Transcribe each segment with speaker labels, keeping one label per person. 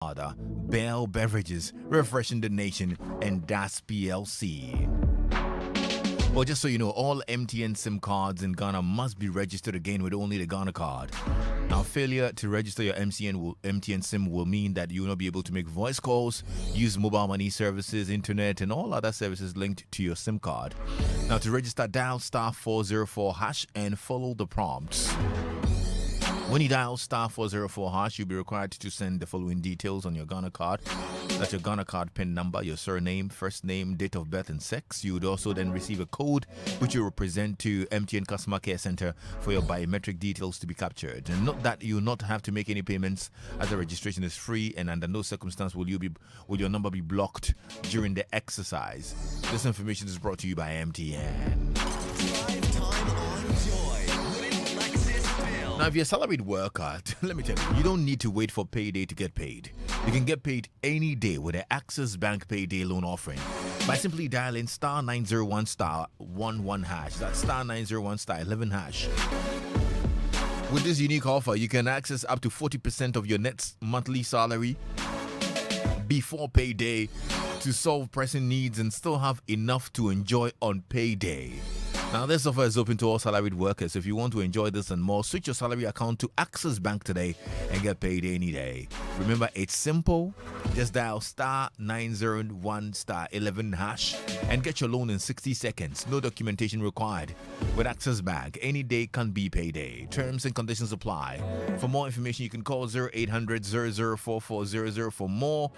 Speaker 1: Bell Beverages, Refreshing the Nation, and Das PLC. Well, just so you know, all MTN SIM cards in Ghana must be registered again with only the Ghana card. Now, failure to register your MTN SIM will mean that you will not be able to make voice calls, use mobile money services, internet, and all other services linked to your SIM card. Now, to register, dial star 404 hash and follow the prompts. When you dial star 404 hash, you'll be required to send the following details on your Ghana card. That's your Ghana card PIN number, your surname, first name, date of birth, and sex. You would also then receive a code which you will present to MTN Customer Care Center for your biometric details to be captured. And note that you will not have to make any payments as the registration is free, and under no circumstance will your number be blocked during the exercise. This information is brought to you by MTN. Now, if you're a salaried worker, let me tell you, you don't need to wait for payday to get paid. You can get paid any day with the Access Bank Payday loan offering by simply dialing star 901 star 11 hash. That's star 901 star 11 hash. With this unique offer, you can access up to 40% of your net monthly salary before payday to solve pressing needs and still have enough to enjoy on payday. Now, this offer is open to all salaried workers. If you want to enjoy this and more, switch your salary account to Access Bank today and get paid any day. Remember, it's simple. Just dial star 901 star 11 hash and get your loan in 60 seconds. No documentation required. With Access Bank, any day can be payday. Terms and conditions apply. For more information, you can call 0800 004400 for more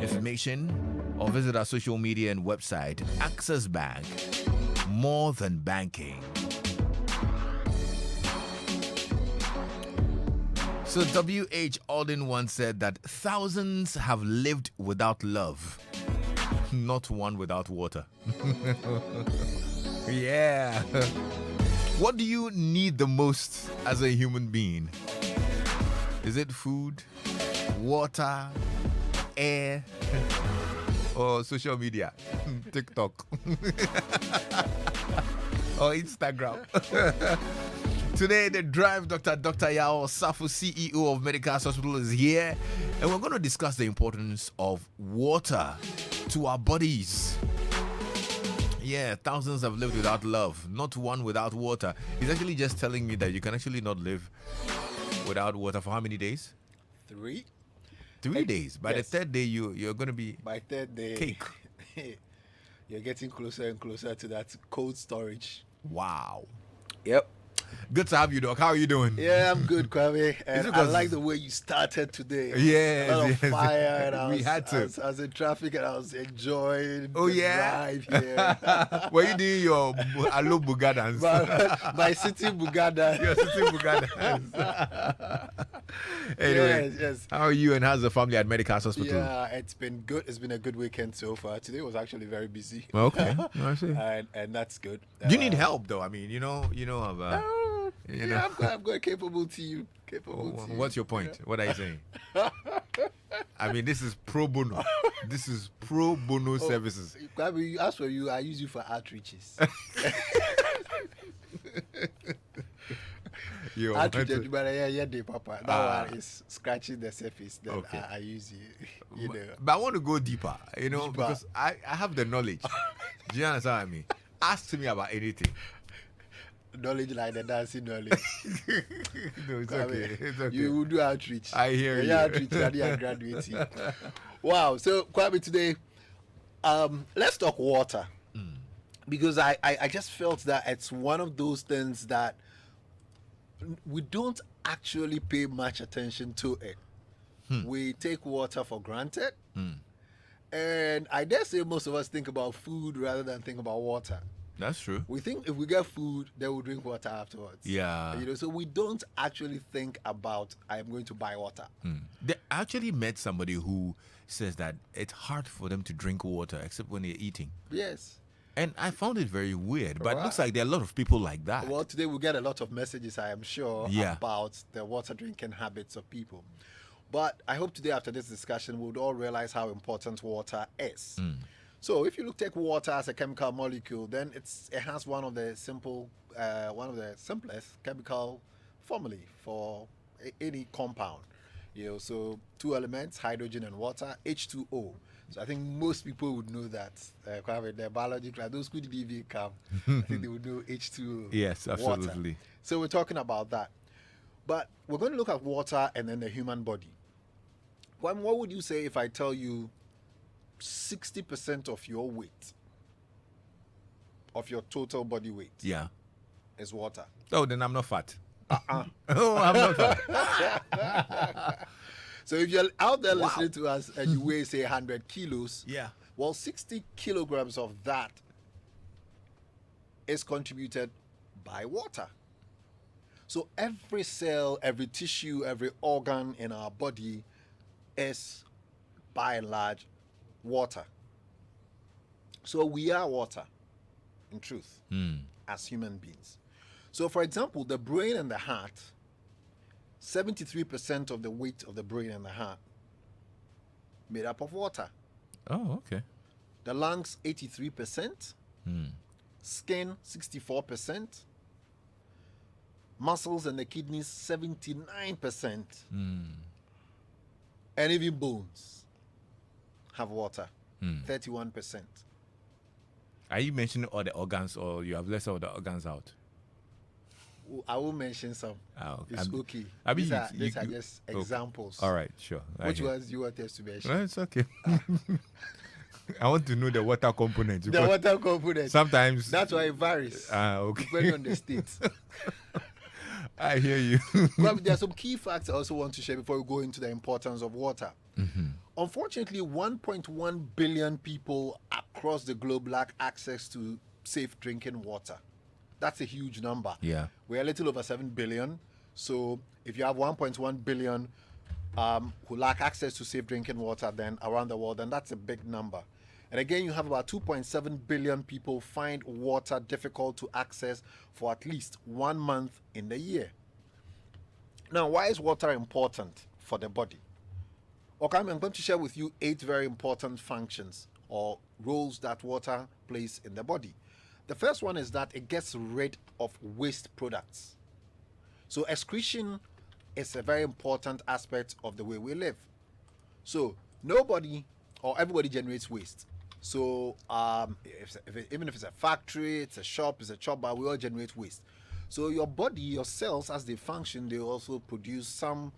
Speaker 1: information or visit our social media and website. Access Bank. More than banking. So W.H. Auden once said that thousands have lived without love, not one without water. Yeah. What do you need the most as a human being? Is it food, water, air, or social media? TikTok or Instagram? Today, the Drive Dr. Yao Safo, CEO of Medical's Hospital, is here, and we're going to discuss the importance of water to our bodies. Yeah, thousands have lived without love, not one without water. He's actually just telling me that you can actually not live without water for how many days?
Speaker 2: 3
Speaker 1: days. By the third day, you're going to be
Speaker 2: by third day
Speaker 1: cake.
Speaker 2: You're getting closer and closer to that cold storage.
Speaker 1: Wow.
Speaker 2: Yep.
Speaker 1: Good to have you, Doc. How are you doing?
Speaker 2: Yeah, I'm good, Kwame. And I like the way you started today.
Speaker 1: Yes,
Speaker 2: a lot of fire. And
Speaker 1: we had to.
Speaker 2: I was in traffic and I was enjoying
Speaker 1: the
Speaker 2: drive here.
Speaker 1: Were you doing your Alo Buga dance?
Speaker 2: My city Buga dance.
Speaker 1: Your city Buga dance. Anyway,
Speaker 2: yes.
Speaker 1: How are you and how's the family at Medical's Hospital?
Speaker 2: Yeah, it's been good. It's been a good weekend so far. Today was actually very busy.
Speaker 1: Okay, I see.
Speaker 2: And that's good.
Speaker 1: You need help though. I mean,
Speaker 2: I've got a capable team.
Speaker 1: What's your point? Yeah. What are you saying? I mean, this is pro bono. This is pro bono services.
Speaker 2: As for you, I use you for outreaches. Outreach, but Papa. That one is scratching the surface. Then okay. I use you.
Speaker 1: But I want to go deeper, because I have the knowledge. Do you understand what I mean? Ask me about anything.
Speaker 2: Knowledge like the dancing knowledge.
Speaker 1: No, it's okay. It's okay.
Speaker 2: You will do outreach.
Speaker 1: I hear you.
Speaker 2: Outreach and you are graduating. Wow. So, Kwame, today, let's talk water. Because I just felt that it's one of those things that we don't actually pay much attention to it. We take water for granted. And I dare say most of us think about food rather than think about water.
Speaker 1: That's true.
Speaker 2: We think if we get food, then we'll drink water afterwards.
Speaker 1: Yeah.
Speaker 2: So we don't actually think about, I'm going to buy water.
Speaker 1: They actually met somebody who says that it's hard for them to drink water except when they're eating.
Speaker 2: Yes.
Speaker 1: And I found it very weird, but it looks like there are a lot of people like that.
Speaker 2: Well, today we'll get a lot of messages, I am sure, about the water drinking habits of people. But I hope today after this discussion, we'll all realize how important water is. So if you take water as a chemical molecule, then it has one of the simplest chemical formulae for any compound. So two elements, hydrogen and water, H2O. So I think most people would know that. Their biology class, those who didn't even come, I think they would know H2O.
Speaker 1: Yes, absolutely.
Speaker 2: Water. So we're talking about that. But we're going to look at water and then the human body. What would you say if I tell you 60% of your weight, of your total body weight, is water?
Speaker 1: Oh, then I'm not fat. Oh, I'm not fat.
Speaker 2: So if you're out there listening to us and you weigh, say, 100 kilos, well, 60 kilograms of that is contributed by water. So every cell, every tissue, every organ in our body is, by and large, water. So we are water, in truth, as human beings. So, for example, the brain and the heart, 73% of the weight of the brain and the heart made up of water.
Speaker 1: Oh, okay.
Speaker 2: The lungs, 83%. Skin, 64%. Muscles and the kidneys, 79%. And even bones have water, 31%.
Speaker 1: Are you mentioning all the organs, or you have less of the organs out?
Speaker 2: I will mention some.
Speaker 1: Oh,
Speaker 2: it's okay.
Speaker 1: I mean,
Speaker 2: these are just examples.
Speaker 1: All right, sure.
Speaker 2: Which ones you want us to mention?
Speaker 1: No, it's okay. I want to know the water component.
Speaker 2: The water component.
Speaker 1: Sometimes.
Speaker 2: That's why it varies.
Speaker 1: Okay.
Speaker 2: Depending on the state.
Speaker 1: I hear you.
Speaker 2: But there are some key facts I also want to share before we go into the importance of water. Unfortunately, 1.1 billion people across the globe lack access to safe drinking water. That's a huge number.
Speaker 1: Yeah.
Speaker 2: We're a little over 7 billion. So if you have 1.1 billion who lack access to safe drinking water then around the world, then that's a big number. And again, you have about 2.7 billion people find water difficult to access for at least 1 month in the year. Now, why is water important for the body? Okay, I'm going to share with you 8 very important functions or roles that water plays in the body. The first one is that it gets rid of waste products. So excretion is a very important aspect of the way we live. So nobody or everybody generates waste. So even if it's a factory, it's a shop, it's a chop bar, we all generate waste. So your body, your cells, as they function, they also produce some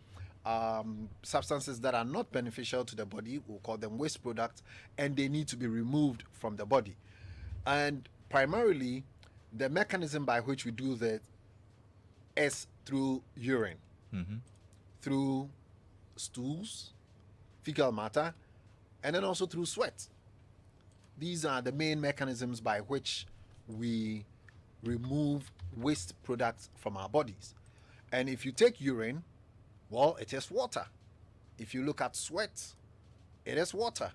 Speaker 2: substances that are not beneficial to the body. We'll call them waste products, and they need to be removed from the body. And primarily, the mechanism by which we do that is through urine, through stools, fecal matter, and then also through sweat. These are the main mechanisms by which we remove waste products from our bodies. And if you take urine, well, it is water. If you look at sweat, it is water.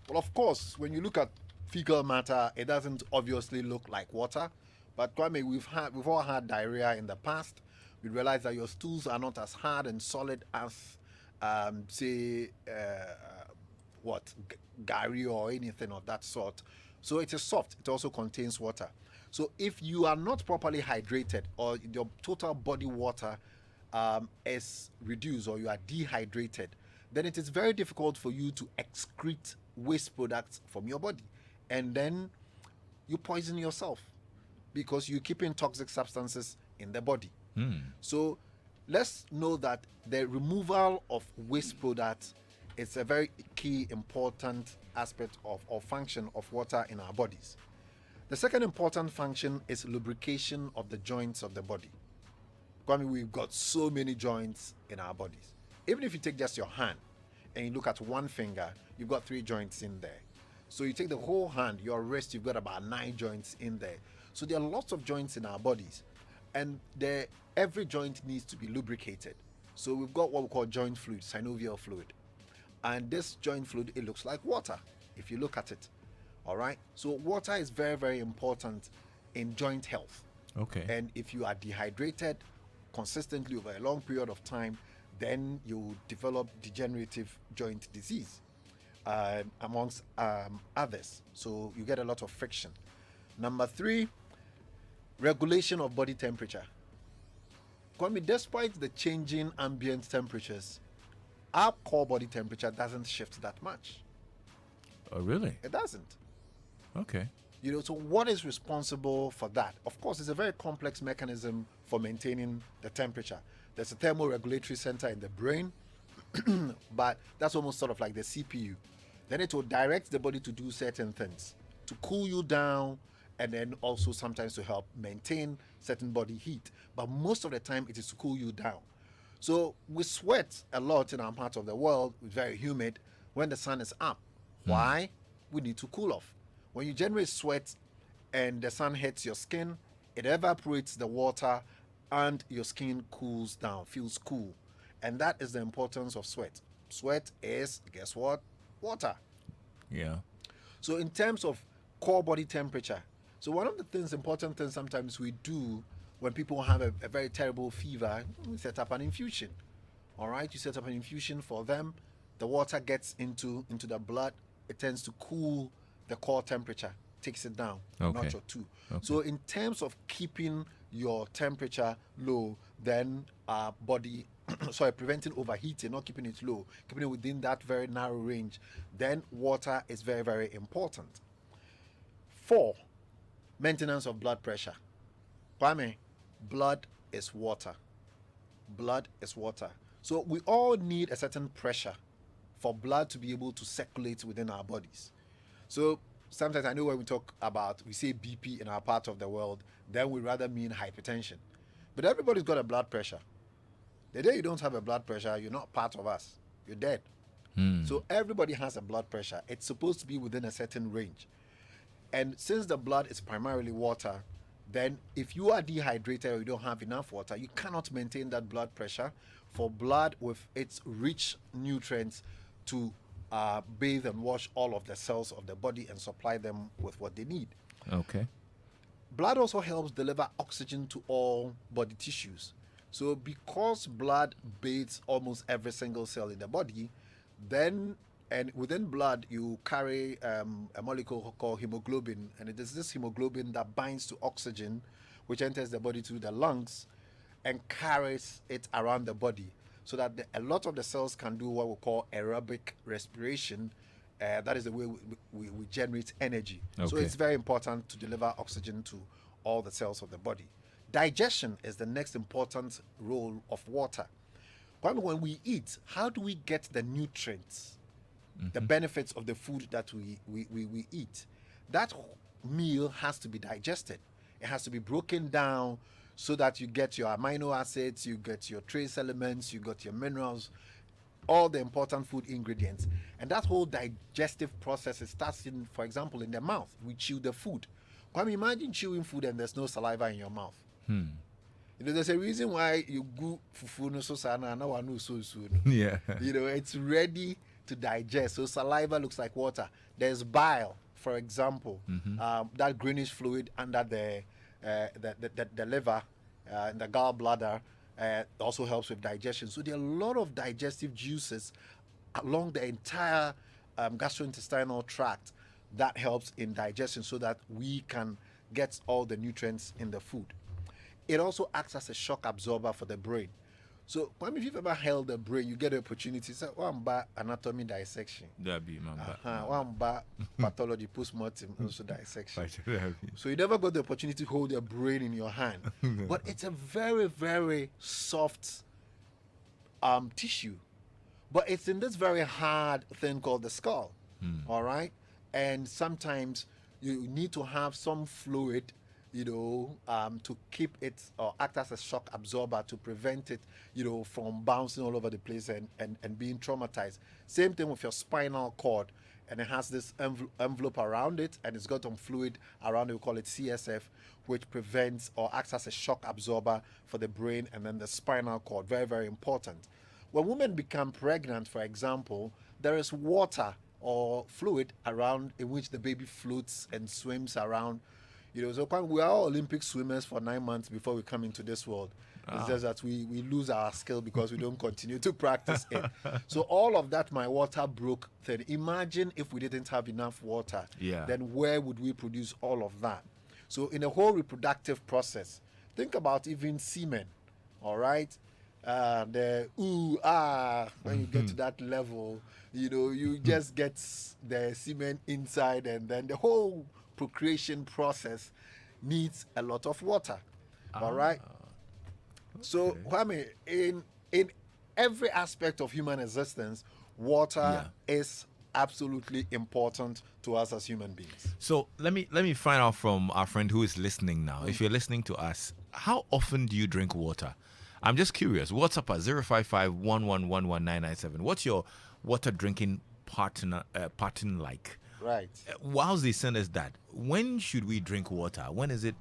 Speaker 2: Well, of course, when you look at fecal matter, it doesn't obviously look like water. But Kwame, we've all had diarrhea in the past. We realize that your stools are not as hard and solid as, Gary or anything of that sort. So it is soft. It also contains water. So if you are not properly hydrated, or your total body water is reduced, or you are dehydrated, then it is very difficult for you to excrete waste products from your body. And then you poison yourself because you keep in toxic substances in the body. So let's know that the removal of waste products is a very key, important aspect of or function of water in our bodies. The second important function is lubrication of the joints of the body. I mean, we've got so many joints in our bodies. Even if you take just your hand and you look at one finger, you've got 3 joints in there. So you take the whole hand, your wrist, you've got about 9 joints in there. So there are lots of joints in our bodies, and every joint needs to be lubricated. So we've got what we call joint fluid, synovial fluid. And this joint fluid, it looks like water if you look at it. All right. So water is very, very important in joint health.
Speaker 1: Okay.
Speaker 2: And if you are dehydrated consistently over a long period of time, then you develop degenerative joint disease, amongst others. So you get a lot of friction. Number 3, regulation of body temperature. Kwame, despite the changing ambient temperatures, our core body temperature doesn't shift that much.
Speaker 1: Oh, really?
Speaker 2: It doesn't.
Speaker 1: Okay.
Speaker 2: So what is responsible for that? Of course, it's a very complex mechanism for maintaining the temperature. There's a thermoregulatory center in the brain, but that's almost sort of like the CPU. Then it will direct the body to do certain things, to cool you down, and then also sometimes to help maintain certain body heat. But most of the time, it is to cool you down. So we sweat a lot in our part of the world. It's very humid when the sun is up. Why? We need to cool off. When you generate sweat and the sun hits your skin, it evaporates the water and your skin cools down, feels cool. And that is the importance of sweat. Sweat is, guess what? Water.
Speaker 1: Yeah.
Speaker 2: So in terms of core body temperature, so one of the important things sometimes we do when people have a very terrible fever, we set up an infusion. All right, you set up an infusion for them. The water gets into the blood. It tends to cool the core temperature, takes it down a notch or two.
Speaker 1: Okay.
Speaker 2: So in terms of keeping your temperature low, then body, preventing overheating, not keeping it low, keeping it within that very narrow range, then water is very, very important. 4, maintenance of blood pressure. Kwame, blood is water. Blood is water. So we all need a certain pressure for blood to be able to circulate within our bodies. So sometimes I know when we say BP in our part of the world, then we rather mean hypertension. But everybody's got a blood pressure. The day you don't have a blood pressure, you're not part of us. You're dead. So everybody has a blood pressure. It's supposed to be within a certain range. And since the blood is primarily water, then if you are dehydrated or you don't have enough water, you cannot maintain that blood pressure for blood with its rich nutrients to bathe and wash all of the cells of the body and supply them with what they need.
Speaker 1: Okay.
Speaker 2: Blood also helps deliver oxygen to all body tissues. So because blood bathes almost every single cell in the body, then and within blood you carry a molecule called hemoglobin, and it is this hemoglobin that binds to oxygen, which enters the body through the lungs and carries it around the body, so that a lot of the cells can do what we call aerobic respiration. That is the way we generate energy.
Speaker 1: Okay.
Speaker 2: So it's very important to deliver oxygen to all the cells of the body. Digestion is the next important role of water. When we eat, how do we get the nutrients, the benefits of the food that we eat? That meal has to be digested. It has to be broken down so that you get your amino acids, you get your trace elements, you got your minerals, all the important food ingredients. And that whole digestive process starts in, for example, in the mouth. We chew the food. Imagine chewing food and there's no saliva in your mouth. There's a reason why you go fufu no so sana na wanu so soon.
Speaker 1: Yeah.
Speaker 2: It's ready to digest. So saliva looks like water. There's bile, for example, that greenish fluid under the liver, and the gallbladder, also helps with digestion. So there are a lot of digestive juices along the entire gastrointestinal tract that helps in digestion, so that we can get all the nutrients in the food. It also acts as a shock absorber for the brain. So, if you've ever held the brain, you get the opportunity to say, anatomy dissection.
Speaker 1: That be my
Speaker 2: One pathology, postmortem, also dissection. So you never got the opportunity to hold your brain in your hand. But it's a very, very soft tissue. But it's in this very hard thing called the skull. All right? And sometimes you need to have some fluid, to keep it or act as a shock absorber to prevent it, from bouncing all over the place and being traumatized. Same thing with your spinal cord, and it has this envelope around it, and it's got some fluid around it. We call it CSF, which prevents or acts as a shock absorber for the brain and then the spinal cord. Very, very important. When women become pregnant, for example, there is water or fluid around in which the baby floats and swims around. So we are all Olympic swimmers for 9 months before we come into this world. It's just that we lose our skill because we don't continue to practice it. So all of that, my water broke thing. Imagine if we didn't have enough water.
Speaker 1: Yeah.
Speaker 2: Then where would we produce all of that? So in the whole reproductive process, think about even semen, all right? the when you get to that level, you just get the semen inside, and then the whole procreation process needs a lot of water. All right. So, Kwame, in every aspect of human existence, water is absolutely important to us as human beings.
Speaker 1: So let me find out from our friend who is listening now. If you're listening to us, how often do you drink water? I'm just curious. WhatsApp at 055-111-1997. What's your water drinking pattern like?
Speaker 2: Right.
Speaker 1: Whilst they send us that, when should we drink water? When is it,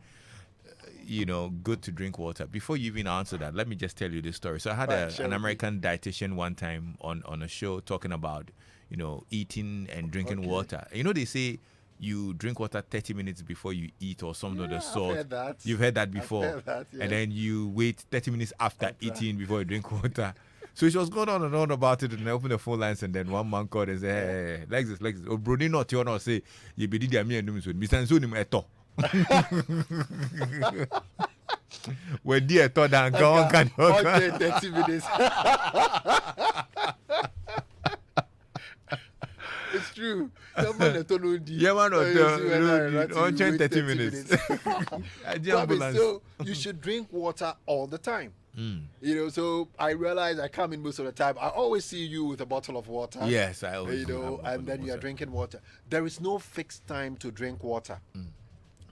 Speaker 1: good to drink water? Before you even answer that, let me just tell you this story. So I had an American dietitian one time on a show talking about, eating and drinking water. They say you drink water 30 minutes before you eat or something of the sort.
Speaker 2: I've heard that.
Speaker 1: You've heard that before.
Speaker 2: I've heard that, yes.
Speaker 1: And then you wait 30 minutes after eating before you drink water. So she was going on and on about it, and I opened the phone lines, and then one man called and said, hey, Lexis, oh, Brody, not you not say, you be did me and Mr. Ansonim eto. We're dear to dan go on can
Speaker 2: 30 minutes. It's true.
Speaker 1: Yeah, man, on 30 minutes.
Speaker 2: So you should drink water all the time. So I realize I come in most of the time. I always see you with a bottle of water.
Speaker 1: Yes, I always do.
Speaker 2: And then you are drinking water. There is no fixed time to drink water.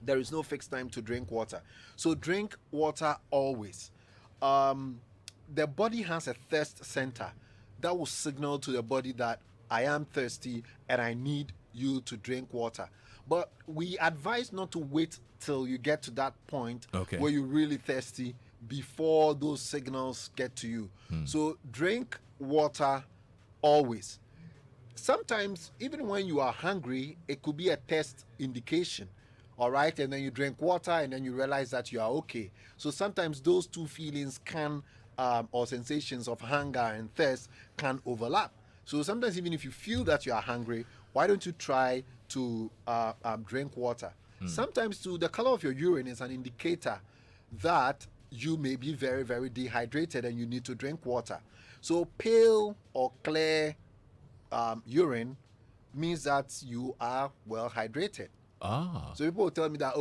Speaker 2: There is no fixed time to drink water. So drink water always. The body has a thirst center that will signal to the body that I am thirsty and I need you to drink water. But we advise not to wait till you get to that point where you're really thirsty before those signals get to you. So drink water always. Sometimes, even when you are hungry, it could be a thirst indication. All right, and then you drink water and then you realize that you are okay. So sometimes those two feelings can, or sensations of hunger and thirst can overlap. So sometimes even if you feel that you are hungry, why don't you try to drink water? Sometimes too, the color of your urine is an indicator that you may be very, very dehydrated and you need to drink water. So pale or clear urine means that you are well hydrated. So people will tell me that,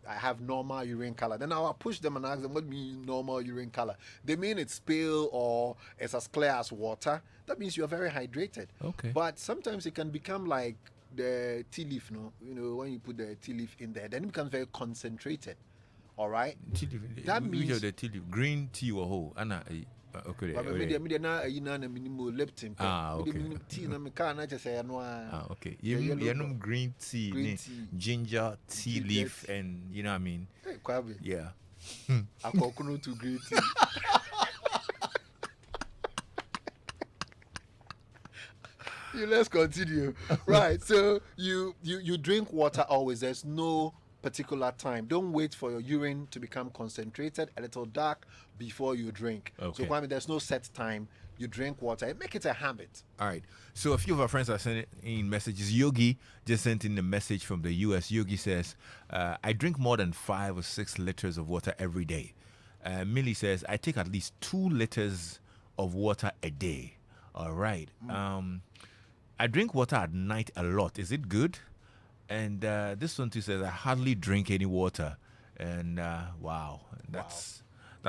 Speaker 2: I have normal urine color. Then I'll push them and ask them, what means normal urine color? They mean it's pale or it's as clear as water. That means you're very hydrated.
Speaker 1: Okay.
Speaker 2: But sometimes it can become like the tea leaf, when you put the tea leaf in there, then it becomes very concentrated. All right?
Speaker 1: Tea leaf.
Speaker 2: That means
Speaker 1: the tea leaf. Green tea or whole. Okay.
Speaker 2: Okay.
Speaker 1: Okay. You green tea, ginger, tea leaf, and you know what I mean?
Speaker 2: Hey, Kwabe.
Speaker 1: Yeah.
Speaker 2: I coconut to green tea. Let's continue. Right. So you drink water always. There's no particular time. Don't wait for your urine to become concentrated, a little dark before you drink.
Speaker 1: Okay.
Speaker 2: So Kwame, there's no set time. You drink water. Make it a habit.
Speaker 1: All right. So a few of our friends are sending in messages. Yogi just sent in a message from the US. Yogi says, I drink more than 5 or 6 liters of water every day. Millie says, I take at least 2 liters of water a day. All right. I drink water at night a lot. Is it good? And this one too says, I hardly drink any water. And wow, that's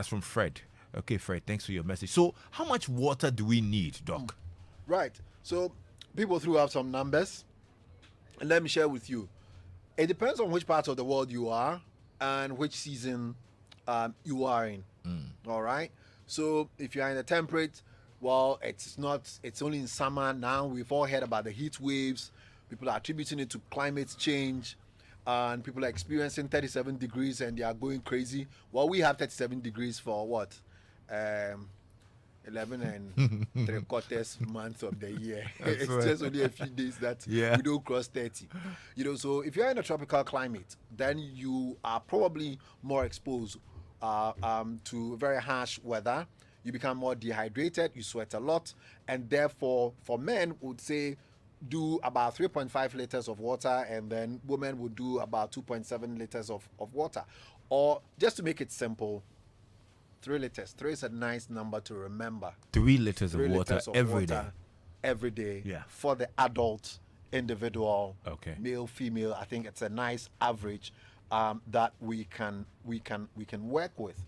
Speaker 1: from Fred. Okay, Fred, thanks for your message. So how much water do we need, Doc?
Speaker 2: Right. So people threw out some numbers. And let me share with you. It depends on which part of the world you are and which season you are in. All right. So if you are in the temperate, well, it's only in summer now. We've all heard about the heat waves. People are attributing it to climate change, and people are experiencing 37 degrees and they are going crazy. Well, we have 37 degrees for what? 11 and 3/4 months of the year. It's just only a few days that we don't cross 30. So if you're in a tropical climate, then you are probably more exposed to very harsh weather. You become more dehydrated, you sweat a lot, and therefore, for men, would say do about 3.5 liters of water, and then women would do about 2.7 liters of water. Or just to make it simple, 3 liters. 3 is a nice number to remember.
Speaker 1: 3 liters
Speaker 2: 3
Speaker 1: of water
Speaker 2: liters of
Speaker 1: every day.
Speaker 2: water every day.
Speaker 1: Yeah.
Speaker 2: For the adult individual,
Speaker 1: Okay.
Speaker 2: male, female, I think it's a nice average that we can work with.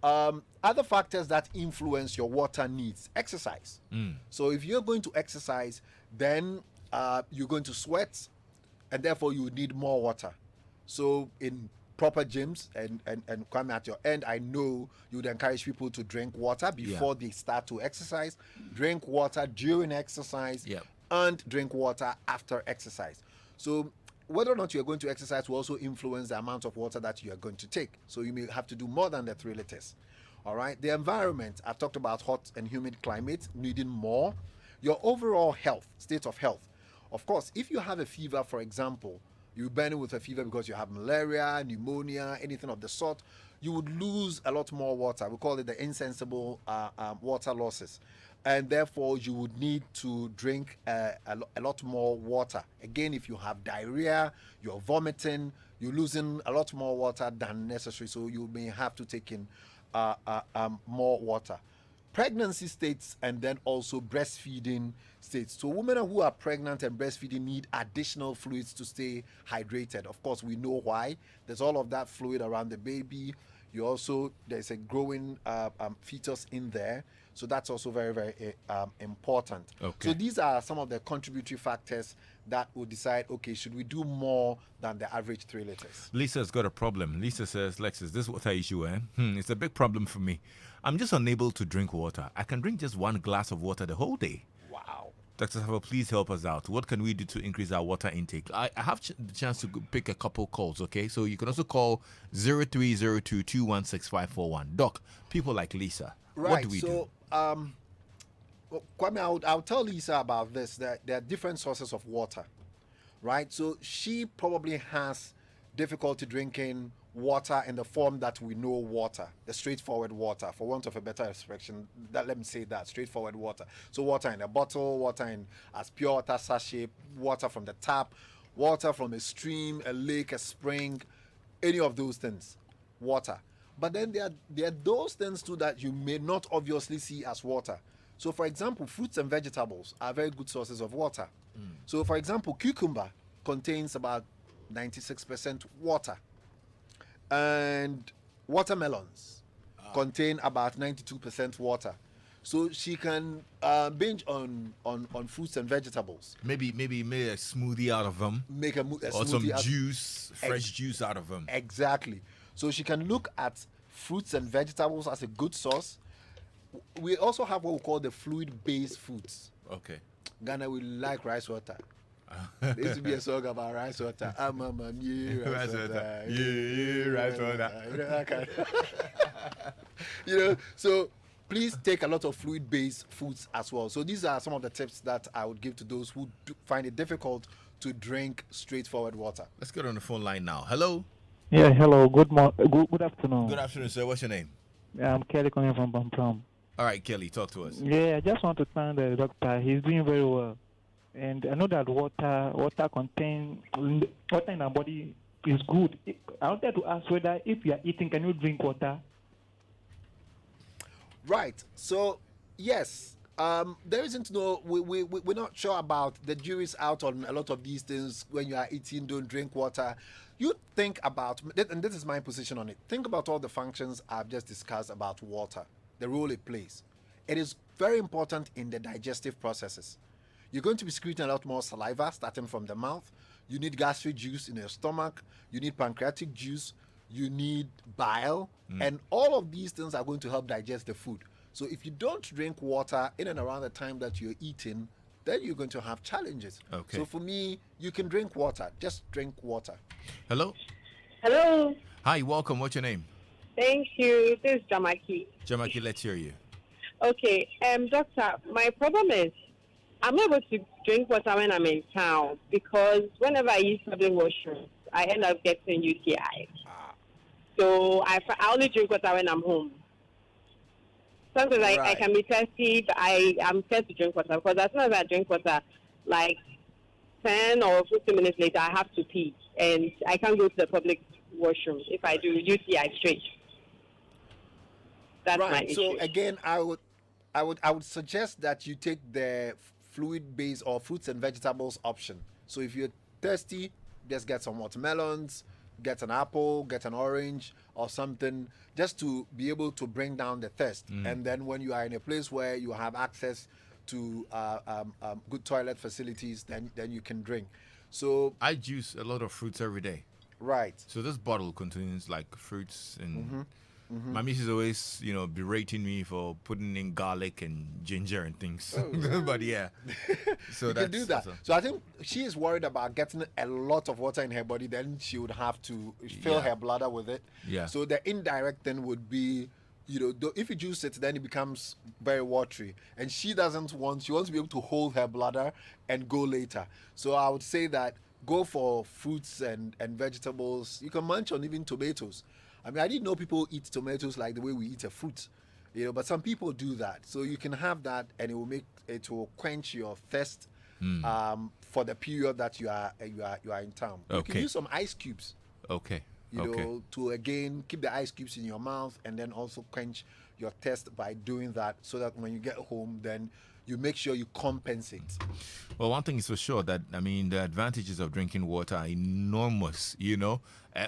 Speaker 2: Other factors that influence your water needs: exercise. So if you're going to exercise, then you're going to sweat, and therefore you need more water. So in proper gyms, and come at your end, I know you would encourage people to drink water before they start to exercise, drink water during exercise, and drink water after exercise. So whether or not you're going to exercise will also influence the amount of water that you are going to take. So you may have to do more than the 3 liters. All right. The environment, I've talked about hot and humid climate, needing more. Your overall health, state of health. Of course, if you have a fever, for example, you're burning with a fever because you have malaria, pneumonia, anything of the sort, you would lose a lot more water. We call it the insensible water losses. And therefore, you would need to drink a lot more water. Again, if you have diarrhea, you're vomiting, you're losing a lot more water than necessary. So you may have to take in more water. Pregnancy states, and then also breastfeeding states. So women who are pregnant and breastfeeding need additional fluids to stay hydrated. Of course, we know why. There's all of that fluid around the baby. There's a growing fetus in there. So that's also very, very important.
Speaker 1: Okay.
Speaker 2: So these are some of the contributory factors that will decide, okay, should we do more than the average 3 liters?
Speaker 1: Lisa's got a problem. Lisa says, Lexis, this water issue, it's a big problem for me. I'm just unable to drink water. I can drink just 1 glass of water the whole day.
Speaker 2: Wow.
Speaker 1: Dr. Savo, please help us out. What can we do to increase our water intake? I have the chance to pick a couple calls, okay? So you can also call 0302-216-541. Doc, people like Lisa, what do we do?
Speaker 2: Kwame, I'll tell Lisa about this, that there are different sources of water, right? So she probably has difficulty drinking water in the form that we know water, the straightforward water, for want of a better expression. Let me say that, straightforward water. So water in a bottle, water in as pure water sachet, water from the tap, water from a stream, a lake, a spring, any of those things, water. But then there are those things too that you may not obviously see as water. So for example, fruits and vegetables are very good sources of water. So for example, cucumber contains about 96% water. And watermelons contain about 92% water. So she can binge on fruits and vegetables.
Speaker 1: Maybe make a smoothie out of them.
Speaker 2: Make a
Speaker 1: or
Speaker 2: smoothie
Speaker 1: some
Speaker 2: out,
Speaker 1: juice, fresh juice out of them.
Speaker 2: Exactly. So she can look at fruits and vegetables as a good source. We also have what we call the fluid-based foods.
Speaker 1: Okay.
Speaker 2: Ghana, we like rice water. There used to be a song about rice water. Rice water.
Speaker 1: Rice water.
Speaker 2: You know, that kind so please take a lot of fluid-based foods as well. So these are some of the tips that I would give to those who find it difficult to drink straightforward water.
Speaker 1: Let's get on the phone line now. Hello.
Speaker 3: Yeah, hello. Good afternoon.
Speaker 1: Good afternoon, sir. What's your name?
Speaker 3: Yeah, I'm Kelly calling from Bampram.
Speaker 1: All right, Kelly, talk to us.
Speaker 3: Yeah, I just want to thank the doctor. He's doing very well. And I know that water contains, water in our body is good. I wanted to ask whether if you are eating, can you drink water?
Speaker 2: Right. So, yes. There isn't we're not sure about, the jury's out on a lot of these things. When you are eating, don't drink water. You think about, and this is my position on it, think about all the functions I've just discussed about water, the role it plays. It is very important in the digestive processes. You're going to be secreting a lot more saliva starting from the mouth. You need gastric juice in your stomach. You need pancreatic juice. You need bile. And all of these things are going to help digest the food. So if you don't drink water in and around the time that you're eating, then you're going to have challenges.
Speaker 1: Okay.
Speaker 2: So for me, you can drink water. Just drink water.
Speaker 1: Hello.
Speaker 4: Hello.
Speaker 1: Hi, welcome. What's your name?
Speaker 4: Thank you. This is Jamaki.
Speaker 1: Jamaki, let's hear you.
Speaker 4: Okay. Doctor, my problem is I'm not able to drink water when I'm in town because whenever I use public washrooms, I end up getting UTI. So I only drink water when I'm home. Sometimes I can be thirsty, but I'm scared to drink water because as soon as I drink water, like 10 or 15 minutes later, I have to pee. And I can't go to the public washroom. If I do, UTI straight. That's my
Speaker 2: Right.
Speaker 4: issue.
Speaker 2: So again, I would suggest that you take the fluid based or fruits and vegetables option. So if you're thirsty, just get some watermelons, get an apple, get an orange or something, just to be able to bring down the thirst. And then when you are in a place where you have access to good toilet facilities, then you can drink. So
Speaker 1: I juice a lot of fruits every day.
Speaker 2: right.
Speaker 1: So this bottle contains like fruits and my missus always, berating me for putting in garlic and ginger and things. But yeah. So
Speaker 2: You
Speaker 1: that's
Speaker 2: can do that.
Speaker 1: awesome.
Speaker 2: So I think she is worried about getting a lot of water in her body. Then she would have to fill
Speaker 1: Yeah.
Speaker 2: her bladder with it.
Speaker 1: Yeah.
Speaker 2: So the indirect thing would be, if you juice it, then it becomes very watery. And she doesn't want. She wants to be able to hold her bladder and go later. So I would say that go for fruits and vegetables. You can munch on even tomatoes. I mean, I didn't know people eat tomatoes like the way we eat a fruit, but some people do that. So you can have that, and it will quench your thirst for the period that you are in town. You
Speaker 1: Okay.
Speaker 2: can use some ice cubes,
Speaker 1: Okay.
Speaker 2: to again keep the ice cubes in your mouth, and then also quench your thirst by doing that, so that when you get home, then you make sure you compensate.
Speaker 1: Well, one thing is for sure that, the advantages of drinking water are enormous,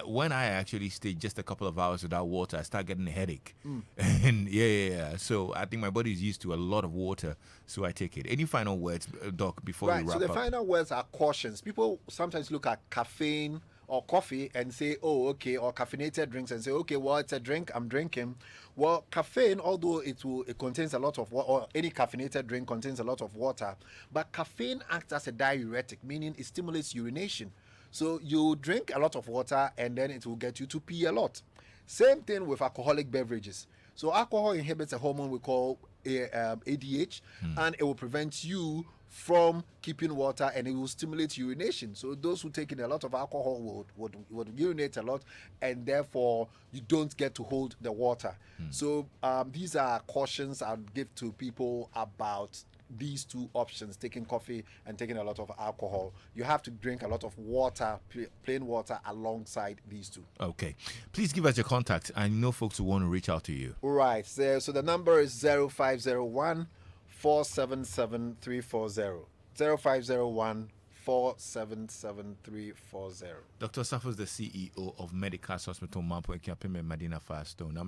Speaker 1: When I actually stay just a couple of hours without water, I start getting a headache. And yeah. So I think my body is used to a lot of water, so I take it. Any final words, Doc, before we
Speaker 2: Right.
Speaker 1: wrap
Speaker 2: So the
Speaker 1: up?
Speaker 2: final words are cautions. People sometimes look at caffeine or coffee and say, oh, okay, or caffeinated drinks and say, okay, well, it's a drink, I'm drinking. Well, caffeine, although it contains a lot of water, or any caffeinated drink contains a lot of water, but caffeine acts as a diuretic, meaning it stimulates urination. So you drink a lot of water and then it will get you to pee a lot. Same thing with alcoholic beverages. So alcohol inhibits a hormone we call ADH, and it will prevent you from keeping water, and it will stimulate urination. So those who take in a lot of alcohol would urinate a lot, and therefore you don't get to hold the water. So these are cautions I'd give to people about these two options, taking coffee and taking a lot of alcohol. You have to drink a lot of water, plain water, alongside these two.
Speaker 1: Okay. Please give us your contact. I know folks who want to reach out to you.
Speaker 2: Right. So the number is 0501 477 340. 0501 477 340.
Speaker 1: Dr. Safo is the CEO of Medicas Hospital, Mampo Ekiapeme, Medina Firestone.